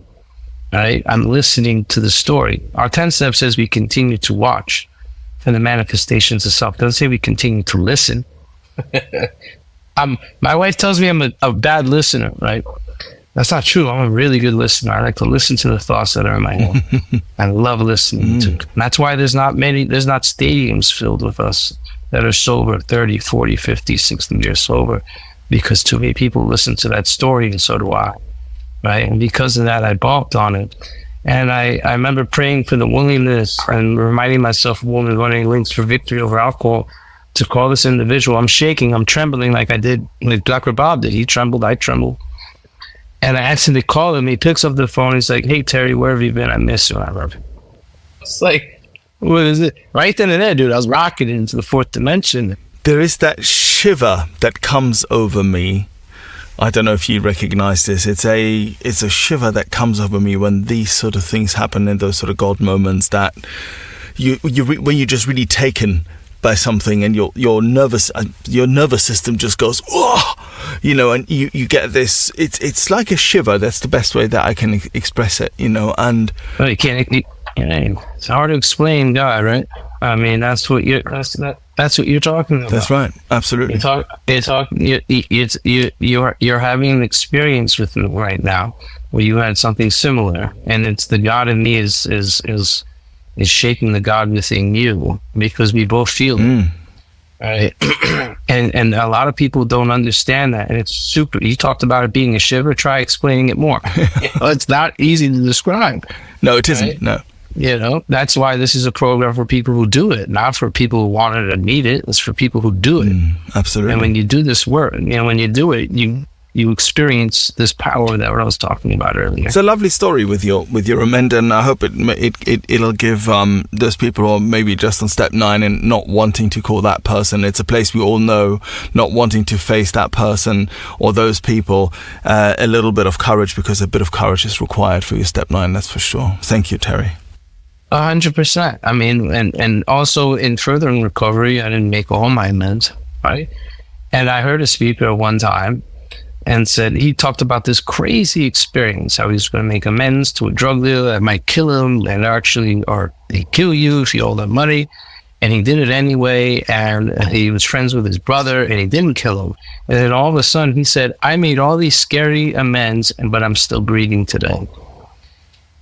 right? I'm listening to the story. Our 10 steps says we continue to watch for the manifestations of self. It doesn't say we continue to listen. My wife tells me I'm a bad listener, right? That's not true. I'm a really good listener. I like to listen to the thoughts that are in my head. I love listening to. And that's why there's not stadiums filled with us that are sober, 30, 40, 50, 60 years sober, because too many people listen to that story, and so do I, right? And because of that, I balked on it. And I remember praying for the willingness and reminding myself of Woman Running Links for victory over alcohol. to call this individual. I'm shaking, I'm trembling like I did, like Dr. Bob did. He trembled, I trembled. And I asked him to call him. He picks up the phone. He's like, "Hey, Terry, where have you been? I miss you. I love you." It's like, what is it? Right then and there, dude, I was rocketing into the fourth dimension. There is that shiver that comes over me. I don't know if you recognize this. It's a shiver that comes over me when these sort of things happen in those sort of God moments, that when you're just really taken by something, and your nervous system just goes, oh, and you get this. It's like a shiver. That's the best way that I can express it, And well, you can't. It's hard to explain God, right? I mean, that's what you're talking about. That's right. Absolutely. You're having an experience with me right now where you had something similar, and it's the God in me is shaking the God within you, because we both feel it. Right? and a lot of people don't understand that, and it's super. You talked about it being a shiver. Try explaining it more. It's not easy to describe. No, it isn't. Right? No. That's why this is a program for people who do it, not for people who want it and need it. It's for people who do it. Absolutely. And when you do this work, when you do it, you experience this power that I was talking about earlier. It's a lovely story with your Amenda, and I hope it'll give those people who are maybe just on step 9 and not wanting to call that person. It's a place we all know, not wanting to face that person or those people, a little bit of courage, because a bit of courage is required for your step 9. That's for sure. Thank you, Terry. 100%. I mean, and also in furthering recovery, I didn't make all my amends, right? And I heard a speaker one time and said, he talked about this crazy experience, how he's going to make amends to a drug dealer that might kill him, or they kill you if you owe them money. And he did it anyway, and he was friends with his brother, and he didn't kill him. And then all of a sudden, he said, "I made all these scary amends, but I'm still breathing today."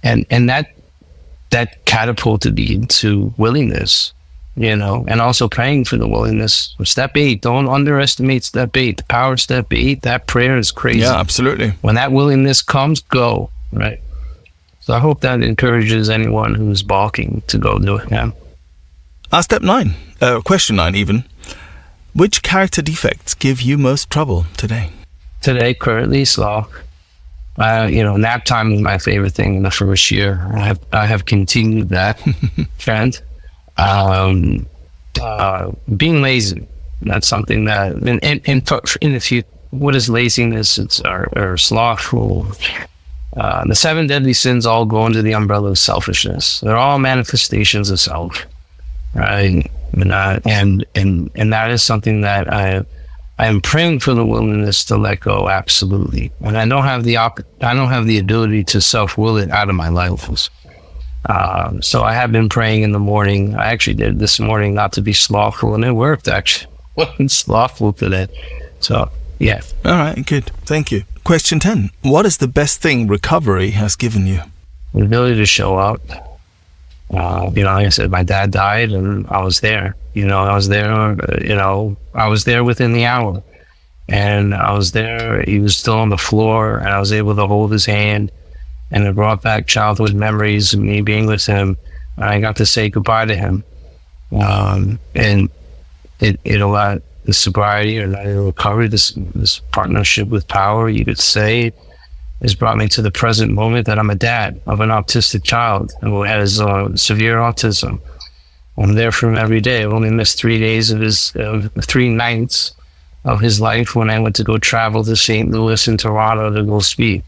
And that catapulted me into willingness, and also praying for the willingness. Step 8, don't underestimate step 8. The power of step 8, that prayer is crazy. Yeah, absolutely. When that willingness comes, go, right? So I hope that encourages anyone who's balking to go do it. Yeah. Step 9, question 9 even. Which character defects give you most trouble today? Today, currently, sloth. Nap time is my favorite thing in the first year. I have continued that trend. Being lazy, that's something that, in the future, what is laziness? It's or slothful. The 7 deadly sins all go under the umbrella of selfishness. They're all manifestations of self, right? And that is something that I am praying for the willingness to let go. Absolutely. And I don't have the ability to self-will it out of my life. So I have been praying in the morning. I actually did this morning not to be slothful, and it worked actually. Wasn't slothful today. So yeah. All right, good. Thank you. Question 10. What is the best thing recovery has given you? The ability to show up. Like I said, my dad died, and I was there. I was there within the hour, and I was there. He was still on the floor, and I was able to hold his hand, and it brought back childhood memories of me being with him. And I got to say goodbye to him, and it allowed the sobriety or the recovery, this partnership with power, you could say, has brought me to the present moment that I'm a dad of an autistic child who has severe autism. I'm there for him every day. I've only missed 3 days of his 3 nights of his life when I went to go travel to St. Louis and Toronto to go speak.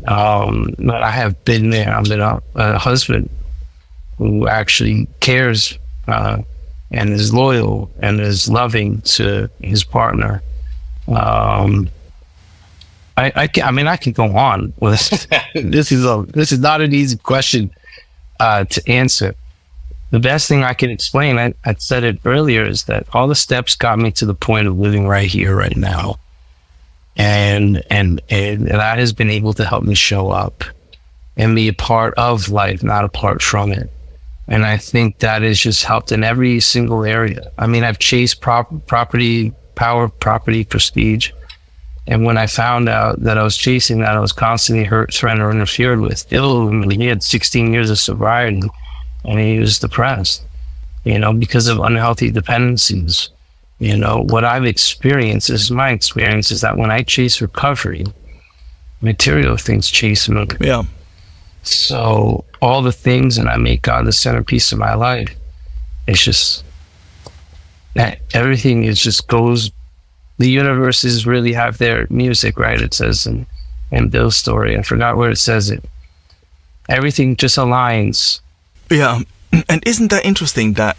But I have been there. I've been a husband who actually cares and is loyal and is loving to his partner. I can go on with this. This is not an easy question to answer. The best thing I can explain, I said it earlier, is that all the steps got me to the point of living right here, right now, and that has been able to help me show up and be a part of life, not apart from it. And I think that has just helped in every single area. I mean, I've chased property, power, property, prestige. And when I found out that I was chasing that, I was constantly hurt, threatened, or interfered with. He had 16 years of sobriety, and he was depressed, because of unhealthy dependencies. You know, what I've experienced, this is my experience, is that when I chase recovery, material things chase me. Yeah. So all the things, and I make God the centerpiece of my life, it's just that everything is just goes, the universes really have their music, right? It says in Bill's story, I forgot where it says it. Everything just aligns. Yeah. And isn't that interesting that,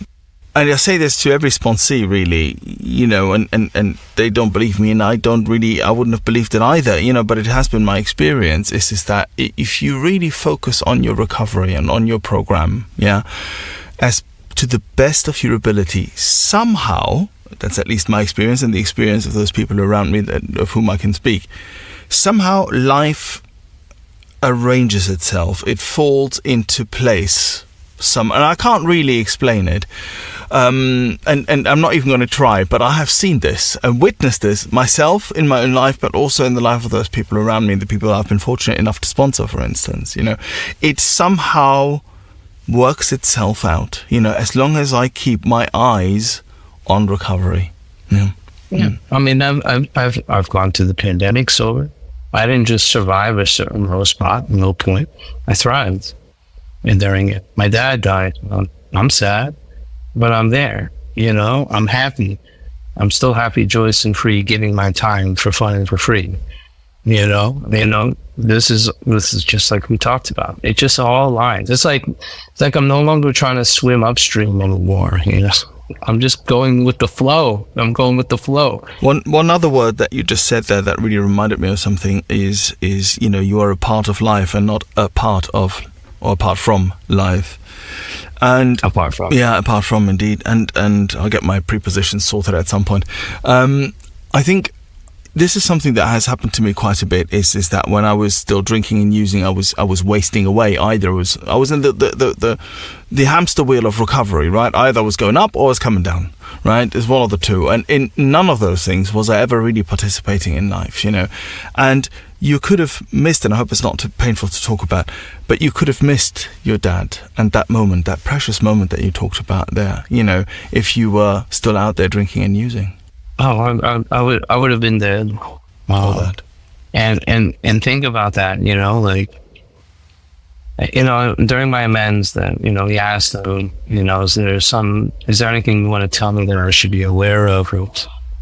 and I say this to every sponsee really, you know, and they don't believe me, and I wouldn't have believed it either, you know, but it has been my experience, is that if you really focus on your recovery and on your program, yeah, as to the best of your ability, somehow, that's at least my experience and the experience of those people around me of whom I can speak, somehow life arranges itself, it falls into place. And I can't really explain it, and I'm not even going to try, but I have seen this and witnessed this myself in my own life, but also in the life of those people around me, the people I've been fortunate enough to sponsor, for instance. You know, it somehow works itself out, you know, as long as I keep my eyes on recovery. Yeah. I mean, I've gone through the pandemic sober. I didn't just survive a certain low spot, no point. I thrived. And during it, my dad died. I'm sad, but I'm there. You know, I'm happy. I'm still happy, joyous, and free, giving my time for fun and for free. You know, this is just like we talked about. It just all aligns. It's like I'm no longer trying to swim upstream anymore. You know, I'm just going with the flow. I'm going with the flow. One other word that you just said there that really reminded me of something is you know, you are a part of life and not a part of, or apart from life. And apart from indeed, and I'll get my prepositions sorted at some point. I think this is something that has happened to me quite a bit. Is that when I was still drinking and using, I was wasting away. I was in the hamster wheel of recovery, right? Either I was going up or I was coming down, right? It's one of the two, and in none of those things was I ever really participating in life, you know. And you could have missed, and I hope it's not too painful to talk about, but you could have missed your dad and that moment, that precious moment that you talked about there, you know, if you were still out there drinking and using. Oh, I would have been dead. That. And think about that, you know, like, you know, during my amends that, you know, he asked them, you know, is there anything you want to tell me that I should be aware of,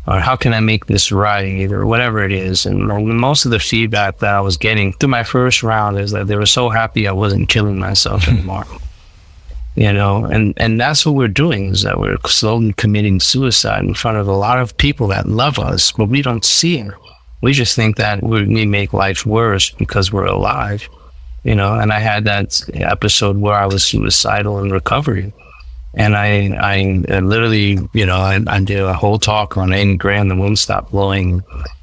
or how can I make this right, or whatever it is. And most of the feedback that I was getting through my first round is that they were so happy I wasn't killing myself anymore. You know, and that's what we're doing, is that we're slowly committing suicide in front of a lot of people that love us, but we don't see it. We just think that we make life worse because we're alive, you know. And I had that episode where I was suicidal in recovery. And I literally, you know, I did a whole talk on 8 grand, the moon stopped blowing.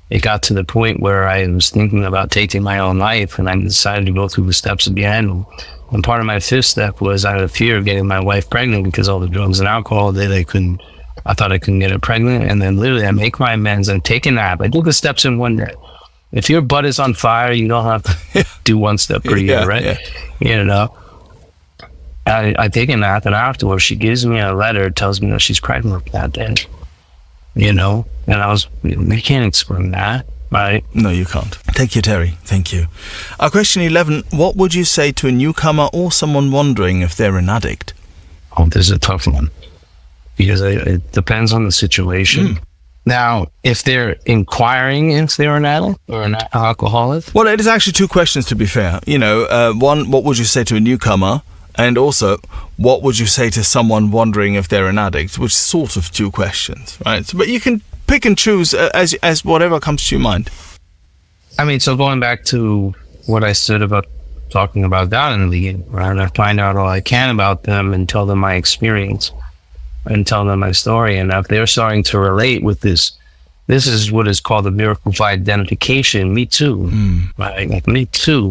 It got to the point where I was thinking about taking my own life, and I decided to go through the steps again. And part of my 5th step was out of fear of getting my wife pregnant, because all the drugs and alcohol, I thought I couldn't get her pregnant. And then literally I make my amends and take a nap. I do the steps in one day. If your butt is on fire, you don't have to do one step per year, right? Yeah. You know, I take a nap, and afterwards she gives me a letter, tells me that she's pregnant that day. You know, and I can't explain that. Right. No, you can't. Thank you, Thierry. Thank you. Question 11. What would you say to a newcomer or someone wondering if they're an addict? Oh, this is a tough one, because it depends on the situation. Now, if they're inquiring if they're an addict or an alcoholic. Well, it is actually 2 questions, to be fair. You know, one, what would you say to a newcomer? And also, what would you say to someone wondering if they're an addict? Which is sort of 2 questions, right? So, but you can pick and choose as whatever comes to your mind. I mean, so going back to what I said about talking about that in the beginning, right? I find out all I can about them and tell them my experience and tell them my story. And if they're starting to relate with this is what is called the miracle of identification. Me too, right? Like me too,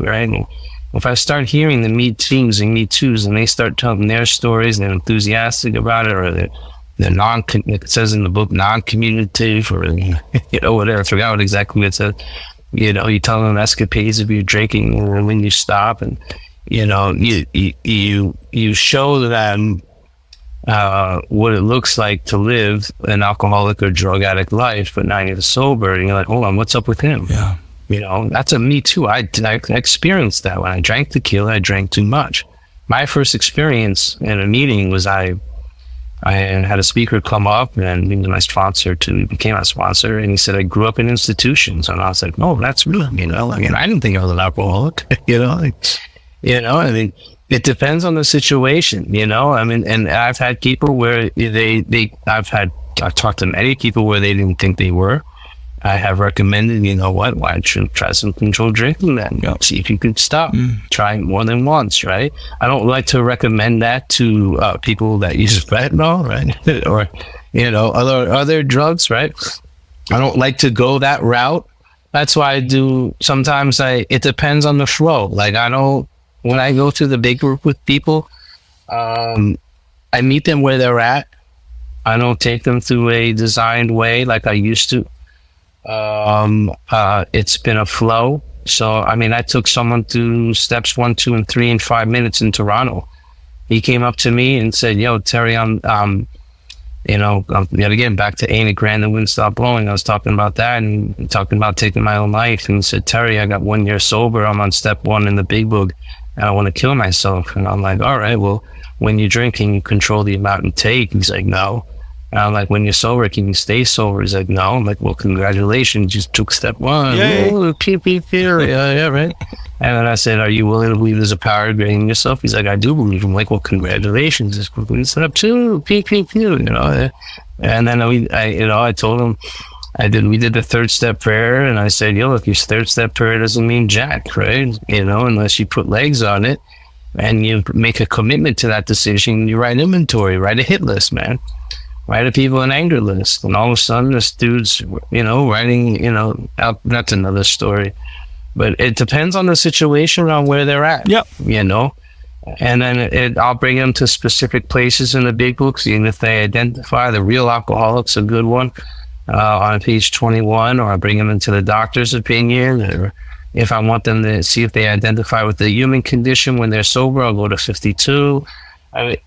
right? If I start hearing the me teams and me toos, and they start telling their stories, and they're enthusiastic about it, or they're it says in the book, non-communicative, or, you know, whatever, I forgot exactly what it says. You know, you tell them escapades of your drinking, or when you stop, and, you know, you show them what it looks like to live an alcoholic or drug addict life, but now you're sober, and you're like, hold on, what's up with him? Yeah. You know, that's a me too. I experienced that. When I drank tequila, I drank too much. My first experience in a meeting was I had a speaker come up, and he became my sponsor, and he said, I grew up in institutions. And I was like, no, that's real. You know, I mean, I didn't think I was an alcoholic, I mean, it depends on the situation, you know. I mean, and I've had people where I've talked to many people where they didn't think they were. I have recommended, you know what, why don't you try some controlled drinking then? Yeah. See if you can stop. Try it more than once, right? I don't like to recommend that to people that use fentanyl, right? Or, you know, other drugs, right? I don't like to go that route. That's why I do, sometimes it depends on the flow. Like when I go to the big group with people, I meet them where they're at. I don't take them through a designed way like I used to. It's been a flow. So, I mean, I took someone through steps 1, 2, and 3 in 5 minutes in Toronto. He came up to me and said, yo, Terry, I'm yet again, back to Ain't It Grand the Wind Stop Blowing. I was talking about that and talking about taking my own life. And he said, Terry, I got 1 year sober. I'm on step 1 in the big book, and I want to kill myself. And I'm like, all right, well, when you're drinking, you control the amount you take. He's like, no. And I'm like, when you're sober, can you stay sober? He's like, no. I'm like, well, congratulations, you took step 1. Yay. Yeah, right. And then I said, are you willing to believe there's a power greater than yourself? He's like, I do believe. I'm like, well, congratulations. It's step 2, you know. And then I told him, we did the 3rd step prayer, and I said, yo, look, your 3rd step prayer doesn't mean jack, right? You know, unless you put legs on it and you make a commitment to that decision, you write inventory, write a hit list, man. Write a people in anger list. And all of a sudden, this dude's, you know, writing, you know, out, that's another story. But it depends on the situation around where they're at. Yep. You know? And then I'll bring them to specific places in the big books, even if they identify the real alcoholic's a good one, on page 21, or I bring them into the doctor's opinion, or if I want them to see if they identify with the human condition when they're sober, I'll go to 52. I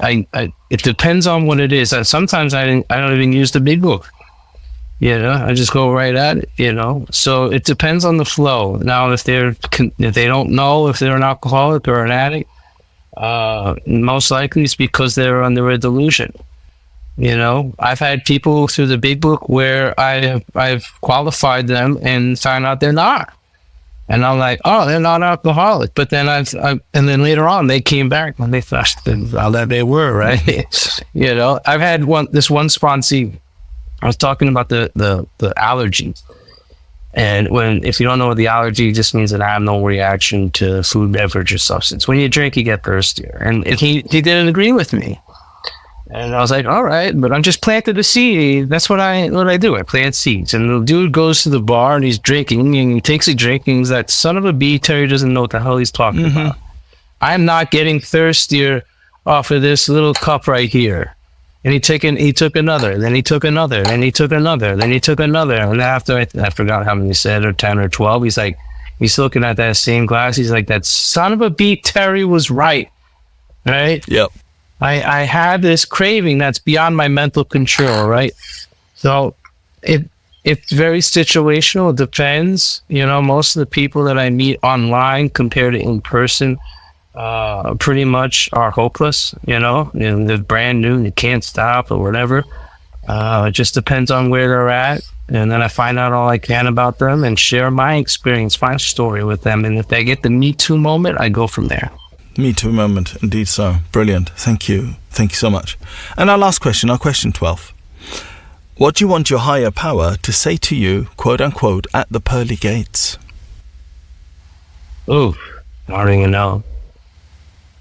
mean, it depends on what it is. Sometimes I don't even use the big book. You know, I just go right at it. You know, so it depends on the flow. Now, if they don't know if they're an alcoholic or an addict, most likely it's because they're under a delusion. You know, I've had people through the big book where I've qualified them and found out they're not. And I'm like, oh, they're not alcoholic. But then and then later on, they came back when they thought that they were, right? You know, I've had this one sponsee. I was talking about the allergies. And if you don't know what the allergy just means, that I have no reaction to food, beverage, or substance. When you drink, you get thirstier. And he didn't agree with me. And I was like, all right, but I'm just planted a seed. That's what I do. I plant seeds. And the dude goes to the bar and he's drinking, and he takes a drink, and he's that son of a bee. Terry doesn't know what the hell he's talking about. I'm not getting thirstier off of this little cup right here. And he took another, then he took another, then he took another, then he took another. And after I forgot how many he said, or 10 or 12, he's looking at that same glass. He's like, that son of a bee, Terry was right. Right? Yep. I had this craving that's beyond my mental control, right? So it's very situational. It depends. You know, most of the people that I meet online compared to in person pretty much are hopeless, you know, and they're brand new and you can't stop or whatever. It just depends on where they're at. And then I find out all I can about them and share my experience, my story with them. And if they get the Me Too moment, I go from there. Me Too moment, indeed so. Brilliant. Thank you. Thank you so much. And our last question, our question 12. What do you want your higher power to say to you, quote unquote, at the pearly gates? Ooh, I don't even know.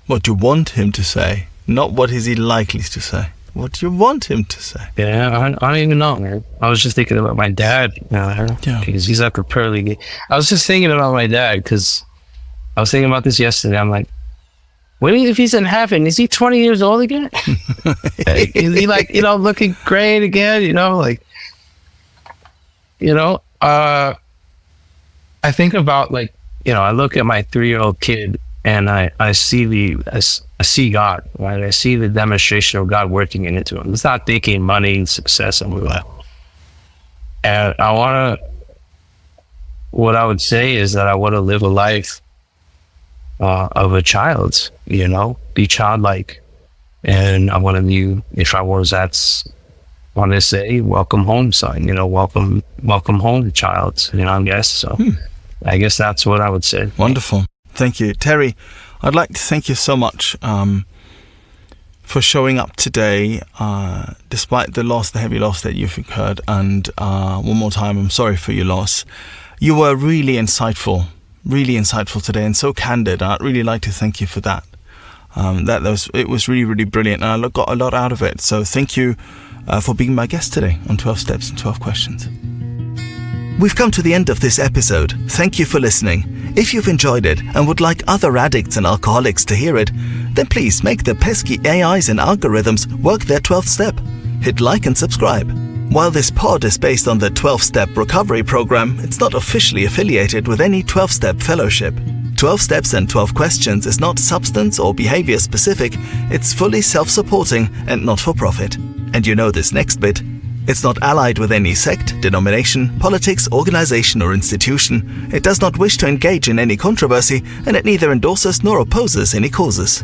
What do you want him to say? Not what is he likely to say. What do you want him to say? Yeah, I don't even know, man. I was just thinking about my dad. Because he's at the pearly gate. I was just thinking about my dad because I was thinking about this yesterday. I'm like, what if he's in heaven? Is he 20 years old again? Is he like, you know, looking great again? You know, like, you know, I think about like, you know, I look at my 3-year-old kid And I see God, right? I see the demonstration of God working into him. It's not thinking money and success and all that. And what I would say is that I want to live a life of a child, be childlike. And I want to view, if I was want to say, welcome home, son, welcome home, child, I guess. So I guess that's what I would say. Wonderful. Thank you. Terry, I'd like to thank you so much for showing up today, despite the heavy loss that you've incurred. And one more time, I'm sorry for your loss. You were really insightful today and so candid. I'd really like to thank you for that. It was really, really brilliant, and I got a lot out of it. So thank you for being my guest today on 12 Steps and 12 Questions. We've come to the end of this episode. Thank you for listening. If you've enjoyed it and would like other addicts and alcoholics to hear it, then please make the pesky AIs and algorithms work their 12th step. Hit like and subscribe. While this pod is based on the 12-step recovery program, it's not officially affiliated with any 12-step fellowship. 12 Steps and 12 Questions is not substance or behavior specific, it's fully self-supporting and not for profit. And this next bit, it's not allied with any sect, denomination, politics, organization or institution. It does not wish to engage in any controversy, and it neither endorses nor opposes any causes.